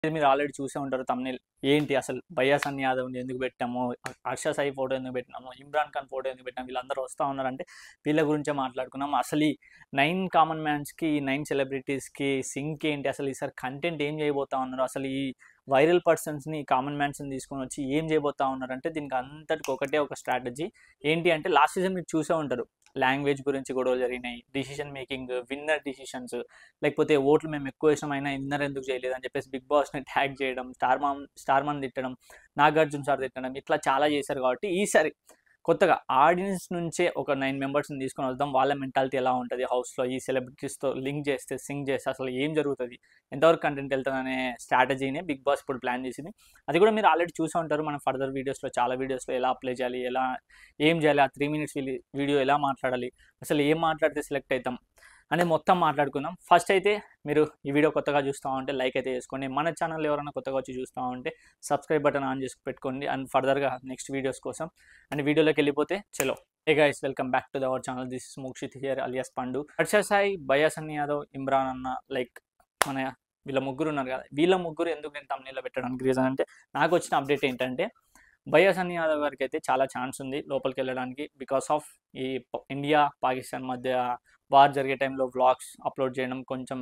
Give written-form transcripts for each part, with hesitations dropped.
మీరు ఆల్రెడీ చూసే ఉంటారు తమ్నేల్. ఏంటి అసలు భయ్యా సన్నీ యాదవ్‌ని ఎందుకు పెట్టాము? హర్ష సాయి ఫోటో ఎందుకు పెట్టినాము? ఇమ్రాన్ ఖాన్ ఫోటో ఎందుకు పెట్టాము? వీళ్ళందరూ వస్తా ఉన్నారంటే వీళ్ళ గురించే మాట్లాడుకున్నాం. అసలు ఈ 9 కామన్ మ్యాన్స్‌కి, ఈ 9 సెలబ్రిటీస్‌కి సింక్ ఏంటి? అసలు ఈసారి కంటెంట్ ఏం చేయబోతా ఉన్నారు? అసలు ఈ వైరల్ పర్సన్స్‌ని, కామన్ మ్యాన్స్‌ని తీసుకొనొచ్చి ఏం చేయబోతా ఉన్నారంటే దీనికి అంతటికి ఒకటే ఒక స్ట్రాటజీ. ఏంటి అంటే లాస్ట్ సీజన్ మీరు చూసే ఉంటారు. లాంగ్వేజ్ గురించి గొడవలు జరిగినాయి. డిసిషన్ మేకింగ్, విన్నర్ డిసిషన్స్, లేకపోతే ఓట్లు మేము ఎక్కువ వేసినాం అయినా విన్నర్ ఎందుకు చేయలేదు అని చెప్పేసి బిగ్ బాస్ని ట్యాగ్ చేయడం, స్టార్ మాన్ తిట్టడం, నాగార్జున సార్ తిట్టడం, ఇట్లా చాలా చేశారు. కాబట్టి ఈసారి కొత్తగా ఆడియన్స్ నుంచే ఒక 9 మెంబర్స్ని తీసుకొని వద్దాం. వాళ్ళ మెంటాలిటీ ఎలా ఉంటుంది హౌస్లో, ఈ సెలబ్రిటీస్తో లింక్ చేస్తే, సింక్ చేస్తే అసలు ఏం జరుగుతుంది, ఎంతవరకు కంటెంట్ వెళ్తుంది అనే స్ట్రాటజీని బిగ్ బాస్ ఇప్పుడు ప్లాన్ చేసింది. అది కూడా మీరు ఆల్రెడీ చూసే ఉంటారు. మనం ఫర్దర్ వీడియోస్లో, చాలా వీడియోస్లో ఎలా అప్లై చేయాలి, ఎలా ఏం చేయాలి, ఆ 3 minutes వీడియో ఎలా మాట్లాడాలి, అసలు ఏం మాట్లాడితే సెలెక్ట్ అవుతాం అనేది మొత్తం మాట్లాడుకుందాం. ఫస్ట్ అయితే మీరు ఈ వీడియో కొత్తగా చూస్తూ ఉంటే లైక్ అయితే చేసుకోండి. మన ఛానల్ ఎవరైనా కొత్తగా వచ్చి చూస్తూ ఉంటే సబ్స్క్రైబ్ బటన్ ఆన్ చేసి పెట్టుకోండి. అండ్ ఫర్దర్గా నెక్స్ట్ వీడియోస్ కోసం అండ్ వీడియోలోకి వెళ్ళిపోతే చలో. Hey guys, welcome back to our channel. This is Mokshith here alias పండు. హర్ష సాయి, భయ్యా సన్నీ యాదవ్, ఇమ్రాన్ అన్న, లైక్ మన వీళ్ళ ముగ్గురు ఉన్నారు కదా. వీళ్ళ ముగ్గురు ఎందుకు నేను తమ్నేల్లో పెట్టడానికి రీజన్ అంటే, నాకు వచ్చిన అప్డేట్ ఏంటంటే భయ్యా సన్నీ యాదవ్ గారికి అయితే చాలా ఛాన్స్ ఉంది లోపలికి వెళ్ళడానికి. బికాస్ ఆఫ్ ఈ ఇండియా పాకిస్తాన్ మధ్య వార్ జరిగే టైంలో వ్లాగ్స్ అప్లోడ్ చేయడం, కొంచెం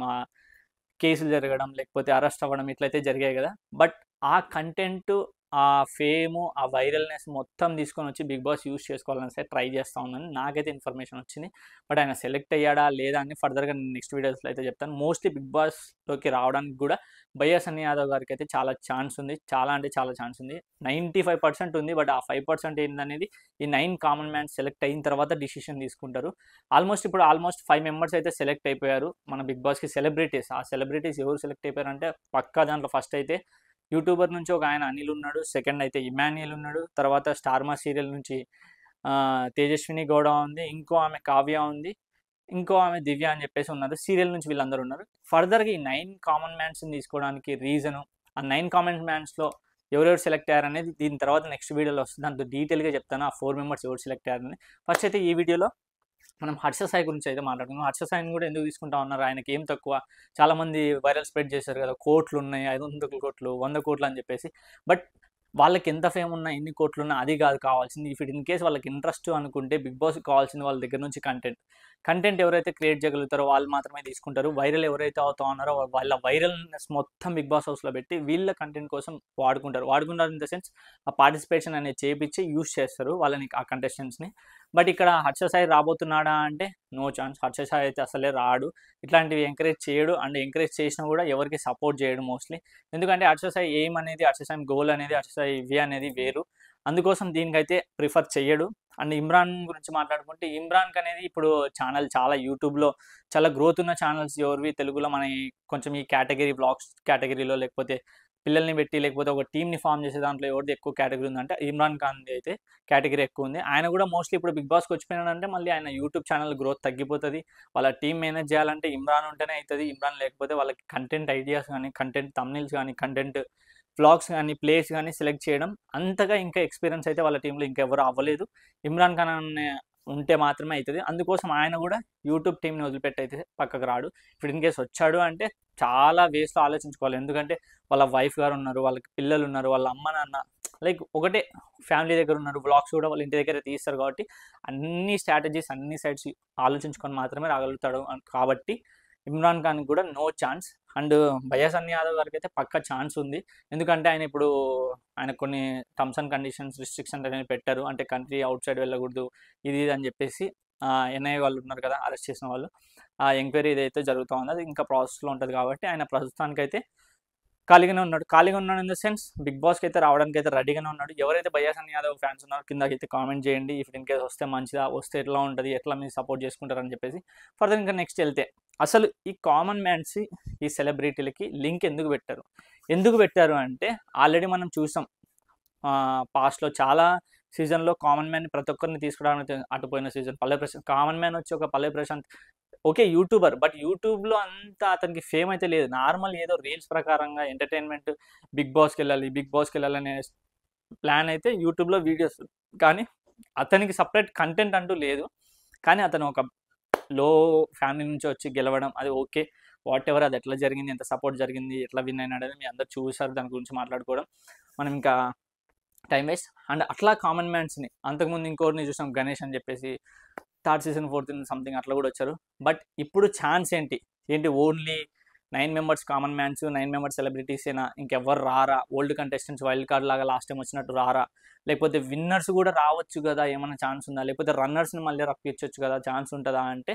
కేసులు జరగడం, లేకపోతే అరెస్ట్ అవ్వడం ఇట్లయితే జరిగాయి కదా. బట్ ఆ కంటెంట్, ఆ ఫేము, ఆ వైరల్నెస్ మొత్తం తీసుకొని వచ్చి బిగ్ బాస్ యూస్ చేసుకోవాలని సరే ట్రై చేస్తూ ఉన్నాను. నాకైతే ఇన్ఫర్మేషన్ వచ్చింది. బట్ ఆయన సెలెక్ట్ అయ్యాడా లేదా అని ఫర్దర్గా నేను నెక్స్ట్ వీడియోస్లో అయితే చెప్తాను. మోస్ట్లీ బిగ్ బాస్లోకి రావడానికి కూడా భయ్యా సన్నీ యాదవ్ గారికి అయితే చాలా ఛాన్స్ ఉంది. చాలా అంటే చాలా ఛాన్స్ ఉంది. 95% ఉంది. బట్ ఆ 5% ఏంటనేది ఈ 9 కామన్ మ్యాన్స్ సెలెక్ట్ అయిన తర్వాత డిసిషన్ తీసుకుంటారు. ఇప్పుడు ఆల్మోస్ట్ 5 మెంబర్స్ అయితే సెలెక్ట్ అయిపోయారు మన బిగ్ బాస్కి. సెలబ్రిటీస్, ఆ సెలబ్రిటీస్ ఎవరు సెలెక్ట్ అయిపోయారు అంటే పక్కా దాంట్లో ఫస్ట్ అయితే యూట్యూబర్ నుంచి ఒక ఆయన అనిల్ ఉన్నాడు, సెకండ్ అయితే ఇమాన్యుయల్ ఉన్నాడు, తర్వాత స్టార్ మా సీరియల్ నుంచి తేజస్విని గౌడ ఉంది, ఇంకో ఆమె కావ్య ఉంది, ఇంకో ఆమె దివ్య అని చెప్పేసి ఉన్నారు. సీరియల్ నుంచి వీళ్ళందరూ ఉన్నారు. ఫర్దర్గా ఈ 9 కామన్ మ్యాన్స్ని తీసుకోవడానికి రీజను, ఆ 9 కామన్ మ్యాన్స్లో ఎవరెవరు సెలెక్ట్ అయ్యారనేది దీని తర్వాత నెక్స్ట్ వీడియోలో వస్తుంది. దాంతో డీటెయిల్గా చెప్తాను ఆ 4 మెంబర్స్ ఎవరు సెలెక్ట్ అయ్యారని. ఫస్ట్ అయితే ఈ వీడియోలో మనం హర్ష సాయి గురించి అయితే మాట్లాడుకుందాం. హర్ష సాయిని కూడా ఎందుకు తీసుకుంటా ఉన్నారు, ఆయనకి ఏం తక్కువ? చాలామంది వైరల్ స్ప్రెడ్ చేశారు కదా, కోట్లు ఉన్నాయి, 500 కోట్లు, 100 కోట్లు అని చెప్పేసి. బట్ వాళ్ళకి ఎంత ఫేమ్ ఉన్నా, ఎన్ని కోట్లు ఉన్నా అది కాదు కావాల్సింది. ఇఫ్ ఇన్ కేస్ వాళ్ళకి ఇంట్రెస్ట్ అనుకుంటే బిగ్ బాస్కి కావాల్సింది వాళ్ళ దగ్గర నుంచి కంటెంట్ ఎవరైతే క్రియేట్ చేయగలుగుతారో వాళ్ళు మాత్రమే తీసుకుంటారు. వైరల్ ఎవరైతే అవుతా ఉన్నారో వాళ్ళ వైరల్నెస్ మొత్తం బిగ్ బాస్ హౌస్లో పెట్టి వీళ్ళ కంటెంట్ కోసం వాడుకుంటారు ఇన్ ద సెన్స్ ఆ పార్టిసిపేషన్ అనేది చేపించి యూస్ చేస్తారు వాళ్ళని, ఆ కంటెస్టెంట్స్ని. బట్ ఇక్కడ హర్ష సాయి రాబోతున్నాడా అంటే నో ఛాన్స్. హర్ష సాయి అయితే అసలే రాడు. ఇట్లాంటివి ఎంకరేజ్ చేయడు. అండ్ ఎంకరేజ్ చేసినా కూడా ఎవరికి సపోర్ట్ చేయడు మోస్ట్లీ. ఎందుకంటే హర్ష సాయి ఎయిమ్ అనేది, హర్ష సాయి గోల్ అనేది, హర్ష సాయి వే అనేది వేరు. అందుకోసం దీనికైతే ప్రిఫర్ చేయడు. అండ్ ఇమ్రాన్ గురించి మాట్లాడుకుంటే, ఇమ్రాన్కి అనేది ఇప్పుడు ఛానల్ చాలా యూట్యూబ్లో చాలా గ్రోత్ ఉన్న ఛానల్స్ ఎవరివి తెలుగులో మన కొంచెం ఈ కేటగిరీ వ్లాగ్స్ కేటగిరీలో, లేకపోతే పిల్లల్ని పెట్టి లేకపోతే ఒక టీమ్ని ఫామ్ చేసే దాంట్లో ఎవరిది ఎక్కువ కేటగిరీ ఉందంటే ఇమ్రాన్ ఖాన్ది అయితే కేటగిరీ ఎక్కువ ఉంది. ఆయన కూడా మోస్ట్లీ ఇప్పుడు బిగ్ బాస్కి వచ్చిపోయినాడంటే మళ్ళీ ఆయన యూట్యూబ్ ఛానల్ గ్రోత్ తగ్గిపోతుంది. వాళ్ళ టీం మేనేజ్ చేయాలంటే ఇమ్రాన్ ఉంటేనే అవుతుంది. ఇమ్రాన్ లేకపోతే వాళ్ళకి కంటెంట్ ఐడియాస్ కానీ, కంటెంట్ థంబ్నెయిల్స్ కానీ, కంటెంట్ వ్లాగ్స్ కానీ, ప్లేస్ కానీ సెలెక్ట్ చేయడం అంతగా ఇంకా ఎక్స్పీరియన్స్ అయితే వాళ్ళ టీంలో ఇంకెవరు అవ్వలేదు. ఇమ్రాన్ ఖాన్ అనే ఉంటే మాత్రమే అవుతుంది. అందుకోసం ఆయన కూడా యూట్యూబ్ టీంని వదిలిపెట్టి అయితే పక్కకు రాడు. ఇప్పుడు ఇన్ కేసు వచ్చాడు అంటే చాలా వేస్లో ఆలోచించుకోవాలి. ఎందుకంటే వాళ్ళ వైఫ్ గారు ఉన్నారు, వాళ్ళకి పిల్లలు ఉన్నారు, వాళ్ళ అమ్మ నాన్న లైక్ ఒకటే ఫ్యామిలీ దగ్గర ఉన్నారు. వ్లాగ్స్ కూడా వాళ్ళ ఇంటి దగ్గర తీస్తారు. కాబట్టి అన్ని స్ట్రాటజీస్, అన్ని సైడ్స్ ఆలోచించుకొని మాత్రమే రాగలుగుతాడు. కాబట్టి ఇమ్రాన్ ఖాన్కి కూడా నో ఛాన్స్. అండ్ భయ్యా సన్నీ యాదవ్ గారికి అయితే పక్క ఛాన్స్ ఉంది. ఎందుకంటే ఆయన కొన్ని టర్మ్స్ అండ్ కండిషన్స్, రిస్ట్రిక్షన్స్ అనేవి పెట్టారు. అంటే కంట్రీ అవుట్ సైడ్ వెళ్ళకూడదు, ఇది అని చెప్పేసి. ఎన్ఐఏ వాళ్ళు ఉన్నారు కదా, అరెస్ట్ చేసిన వాళ్ళు, ఆ ఎంక్వైరీ ఏదైతే జరుగుతూ ఉందో అది ఇంకా ప్రాసెస్లో ఉంటుంది. కాబట్టి ఆయన ప్రస్తుతానికైతే ఖాళీగానే ఉన్నాడు ఇన్ ద సెన్స్ బిగ్ బాస్కి అయితే రావడానికి అయితే రెడీగానే ఉన్నాడు. ఎవరైతే భయ్యా సన్నీ యాదవ్ ఫ్యాన్స్ ఉన్నారో కిందకైతే కామెంట్ చేయండి. ఇఫ్ ఇన్ కేస్ వస్తే మంచిదా, వస్తే ఎట్లా ఉంటుంది, ఎట్లా మీరు సపోర్ట్ చేసుకుంటారని చెప్పేసి. ఫర్దర్ ఇంకా నెక్స్ట్ వెళ్తే అసలు ఈ కామన్ మ్యాన్స్ ఈ సెలబ్రిటీలకి లింక్ ఎందుకు పెట్టారు అంటే ఆల్రెడీ మనం చూసాం పాస్ట్లో చాలా సీజన్లో కామన్ మ్యాన్ ప్రతి ఒక్కరిని తీసుకురావడానికి అటుపోయిన సీజన్ పల్లె ప్రశాంత్. కామన్ మ్యాన్ వచ్చి ఒక పల్లె ప్రశాంత్ ఓకే యూట్యూబర్, బట్ యూట్యూబ్లో అంతా అతనికి ఫేమ్ అయితే లేదు. నార్మల్ ఏదో రీల్స్ ప్రకారంగా ఎంటర్టైన్మెంట్ బిగ్ బాస్కి వెళ్ళాలనే ప్లాన్ అయితే యూట్యూబ్లో వీడియోస్. కానీ అతనికి సపరేట్ కంటెంట్ అంటూ లేదు. కానీ అతను ఒక లో ఫ్యామిలీ నుంచి వచ్చి గెలవడం అది ఓకే. వాట్ ఎవర్ అది ఎట్లా జరిగింది, ఎంత సపోర్ట్ జరిగింది, ఎట్లా విన్ అయినాడు అనేది మీ అందరు చూసారు. దాని గురించి మాట్లాడుకోవడం మనం ఇంకా టైం వేస్ట్. అండ్ అట్లా కామన్ మ్యాన్స్ని అంతకుముందు ఇంకోరిని చూసాం, గణేష్ అని చెప్పేసి థర్డ్ సీజన్ 4th సంథింగ్ అట్లా కూడా వచ్చారు. బట్ ఇప్పుడు ఛాన్స్ ఏంటి only 9 members common mans, 9 members సెలబ్రిటీసేనా, ఇంకెవ్వరు రారా, ఓల్డ్ కంటెస్టెంట్స్ వైల్డ్ కార్డ్ లాగా లాస్ట్ టైం వచ్చినట్టు రారా, లేకపోతే విన్నర్స్ కూడా రావచ్చు కదా, ఏమైనా ఛాన్స్ ఉందా, లేకపోతే రన్నర్స్ని మళ్ళీ రప్పించవచ్చు కదా, ఛాన్స్ ఉంటుందా అంటే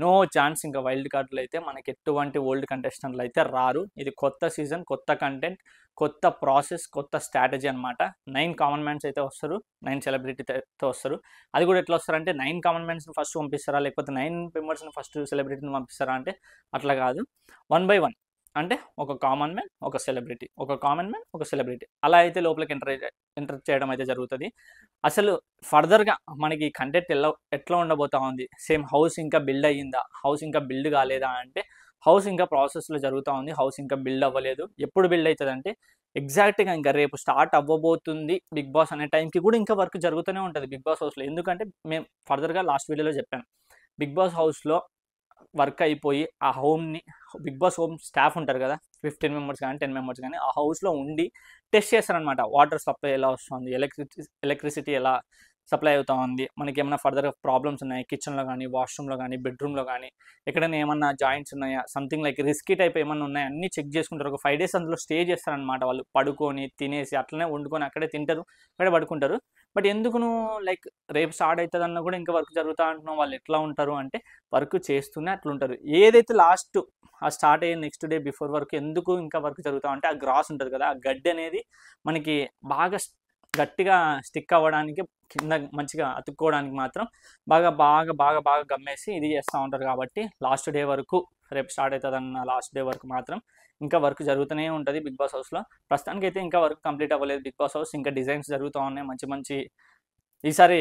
నో ఛాన్స్. ఇంకా వైల్డ్ కార్డులు అయితే మనకి ఎటువంటి ఓల్డ్ కంటెస్టెంట్లు అయితే రారు. ఇది కొత్త సీజన్, కొత్త కంటెంట్, కొత్త ప్రాసెస్, కొత్త స్ట్రాటజీ అనమాట. 9 కామన్ మ్యాన్స్ అయితే వస్తారు, 9 సెలబ్రిటీతో వస్తారు. అది కూడా ఎట్లా వస్తారంటే 9 కామన్ మ్యాన్స్ని ఫస్ట్ పంపిస్తారా, లేకపోతే 9 మెంబర్స్ని ఫస్ట్ సెలబ్రిటీని పంపిస్తారా అంటే అట్లా కాదు. 1 by 1 అంటే ఒక కామన్ మ్యాన్, ఒక సెలబ్రిటీ, ఒక కామన్ మ్యాన్, ఒక సెలబ్రిటీ, అలా అయితే లోపలికి ఎంటర్ చేయడం అయితే జరుగుతుంది. అసలు ఫర్దర్గా మనకి కంటెంట్ ఎట్లా ఉండబోతా ఉంది, సేమ్ హౌస్ ఇంకా బిల్డ్ అయ్యిందా, హౌస్ ఇంకా బిల్డ్ కాలేదా అంటే హౌస్ ఇంకా ప్రాసెస్లో జరుగుతూ ఉంది, హౌస్ ఇంకా బిల్డ్ అవ్వలేదు. ఎప్పుడు బిల్డ్ అవుతుంది అంటే ఎగ్జాక్ట్గా ఇంకా రేపు స్టార్ట్ అవ్వబోతుంది బిగ్ బాస్ అనే టైంకి కూడా ఇంకా వర్క్ జరుగుతూనే ఉంటుంది బిగ్ బాస్ హౌస్లో. ఎందుకంటే మేము ఫర్దర్గా లాస్ట్ వీడియోలో చెప్పాను, బిగ్ బాస్ హౌస్లో వర్క్ అయిపోయి ఆ హోమ్ని, బిగ్ బాస్ హోమ్ స్టాఫ్ ఉంటారు కదా, 15 మెంబర్స్ కానీ 10 మెంబర్స్ కానీ ఆ హౌస్లో ఉండి టెస్ట్ చేస్తారనమాట. వాటర్ సప్లై ఎలా వస్తుంది, ఎలక్ట్రిసిటీ ఎలా సప్లై అవుతా ఉంది, మనకి ఏమైనా ఫర్దర్గా ప్రాబ్లమ్స్ ఉన్నాయి కిచెన్లో కానీ, వాష్రూమ్లో కానీ, బెడ్రూమ్లో కానీ, ఎక్కడైనా ఏమన్నా జాయింట్స్ ఉన్నాయా, సంథింగ్ లైక్ రిస్కీ టైప్ ఏమన్నా ఉన్నాయా, అన్నీ చెక్ చేసుకుంటారు. ఒక 5 days అందులో స్టే చేస్తారనమాట. వాళ్ళు పడుకొని తినేసి అట్లనే వండుకొని అక్కడే తింటారు, అక్కడే పడుకుంటారు. బట్ ఎందుకు నువ్వు లైక్ రేపు స్టార్ట్ అవుతుంది అన్న కూడా ఇంకా వర్క్ జరుగుతా అంటున్నావు, వాళ్ళు ఎట్లా ఉంటారు అంటే వర్క్ చేస్తూనే అట్లుంటారు. ఏదైతే లాస్ట్ ఆ స్టార్ట్ అయ్యే నెక్స్ట్ డే బిఫోర్ వరకు ఎందుకు ఇంకా వర్క్ జరుగుతా అంటే ఆ గ్రాస్ ఉంటుంది కదా, ఆ గడ్డి అనేది మనకి బాగా గట్టిగా స్టిక్ అవ్వడానికి, కింద మంచిగా అతుక్కోవడానికి మాత్రం బాగా బాగా బాగా బాగా గమ్మేసి ఇది చేస్తూ ఉంటారు. కాబట్టి లాస్ట్ డే వరకు, రేపు స్టార్ట్ అవుతుంది అన్న లాస్ట్ డే వరకు మాత్రం ఇంకా వర్క్ జరుగుతూనే ఉంటుంది బిగ్ బాస్ హౌస్లో. ప్రస్తుతానికి అయితే ఇంకా వర్క్ కంప్లీట్ అవ్వలేదు బిగ్ బాస్ హౌస్, ఇంకా డిజైన్స్ జరుగుతూ ఉన్నాయి మంచి మంచి. ఈసారి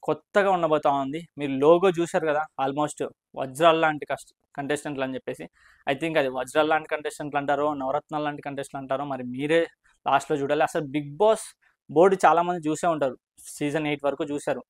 కొత్తగా ఉండబోతా ఉంది. మీరు లోగో చూశారు కదా, ఆల్మోస్ట్ వజ్రాల లాంటి కంటెస్టెంట్లు అని చెప్పేసి. ఐ థింక్ అది వజ్రాల లాంటి కంటెస్టెంట్లు అంటారో, నవరత్నాల లాంటి కంటెస్టెంట్లు అంటారో మరి మీరే లాస్ట్లో చూడాలి. అసలు బిగ్ బాస్ బోర్డు చాలామంది చూసే ఉంటారు, సీజన్ 8 వరకు చూశారు.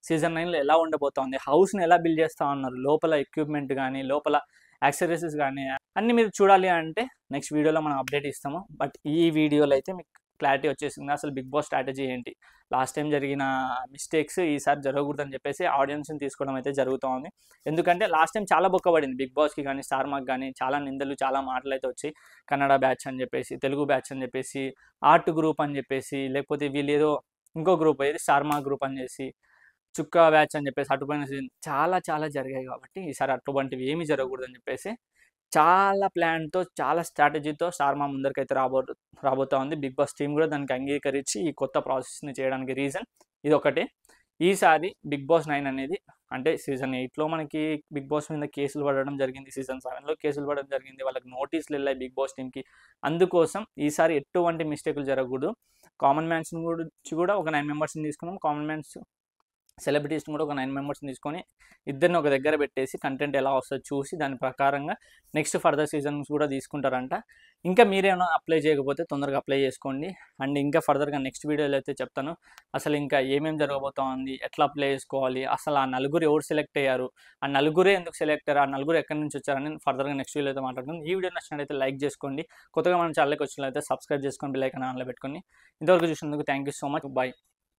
సీజన్ 9లో ఎలా ఉండబోతోంది, హౌస్ని ఎలా బిల్డ్ చేస్తూ ఉన్నారు, లోపల ఎక్విప్మెంట్ కానీ, లోపల యాక్సెసరీస్ కానీ అన్నీ మీరు చూడాలి అంటే నెక్స్ట్ వీడియోలో మనం అప్డేట్ ఇస్తాము. బట్ ఈ వీడియోలో అయితే మీకు క్లారిటీ వచ్చేసింది అసలు బిగ్ బాస్ స్ట్రాటజీ ఏంటి, లాస్ట్ టైం జరిగిన మిస్టేక్స్ ఈసారి జరగకూడదని చెప్పేసి ఆడియన్స్ని తీసుకోవడం అయితే జరుగుతూ ఉంది. ఎందుకంటే లాస్ట్ టైం చాలా బొక్కబడింది బిగ్ బాస్కి కానీ, స్టార్ మాక్ కానీ, చాలా నిందలు, చాలా మాటలు అయితే వచ్చి కన్నడ బ్యాచ్ అని చెప్పేసి, తెలుగు బ్యాచ్ అని చెప్పేసి, ఆర్ట్ గ్రూప్ అని చెప్పేసి, లేకపోతే వీళ్ళు ఏదో ఇంకో గ్రూప్ ఏది స్టార్ మాక్ గ్రూప్ అని చేసి, చుక్కా బ్యాచ్ అని చెప్పేసి అటుపోయిన సీజన్ చాలా చాలా జరిగాయి. కాబట్టి ఈసారి అటువంటివి ఏమీ జరగకూడదని చెప్పేసి చాలా ప్లాన్తో, చాలా స్ట్రాటజీతో స్టార్ మా ముందరికైతే రాబోతా ఉంది. బిగ్ బాస్ టీం కూడా దానికి అంగీకరించి ఈ కొత్త ప్రాసెస్ని చేయడానికి రీజన్ ఇది ఒకటే. ఈసారి బిగ్ బాస్ 9 అనేది అంటే సీజన్ 8లో మనకి బిగ్ బాస్ మీద కేసులు పడడం జరిగింది, సీజన్ 7లో కేసులు పడడం జరిగింది, వాళ్ళకి నోటీసులు వెళ్ళాయి బిగ్ బాస్ టీంకి. అందుకోసం ఈసారి ఎటువంటి మిస్టేకులు జరగకూడదు. కామన్ మ్యాన్స్ గురించి కూడా ఒక 9 మెంబర్స్ని తీసుకున్నాం, కామన్ మ్యాన్స్ సెలబ్రిటీస్ని కూడా ఒక 9 మెంబర్స్ని తీసుకొని ఇద్దరిని ఒక దగ్గర పెట్టేసి కంటెంట్ ఎలా వస్తుందో చూసి దాని ప్రకారంగా నెక్స్ట్ ఫర్దర్ సీజన్స్ కూడా తీసుకుంటారంట. ఇంకా మీరేమైనా అప్లై చేయకపోతే తొందరగా అప్లై చేసుకోండి. అండ్ ఇంకా ఫర్దర్గా నెక్స్ట్ వీడియోలో అయితే చెప్తాను అసలు ఇంకా ఏమేమి జరగబోతా ఉంది, ఎట్లా అప్లై చేసుకోవాలి, అసలు ఆ నలుగురు ఎవరు సెలెక్ట్ అయ్యారు, ఆ నలుగురే ఎందుకు సెలెక్ట్ అయ్యారు, ఆ నలుగురు ఎక్కడి నుంచి వచ్చారని ఫర్దర్గా నెక్స్ట్ వీడియో అయితే మాట్లాడుకుందాం. ఈ వీడియో నచ్చినట్లయితే లైక్ చేసుకోండి, కొత్తగా మన ఛానల్కి వచ్చినట్లయితే సబ్స్క్రైబ్ చేసుకొని బెల్ ఐకాన్ ఆన్లో పెట్టుకొని. ఇంతవరకు చూసినందుకు thank you so much, bye.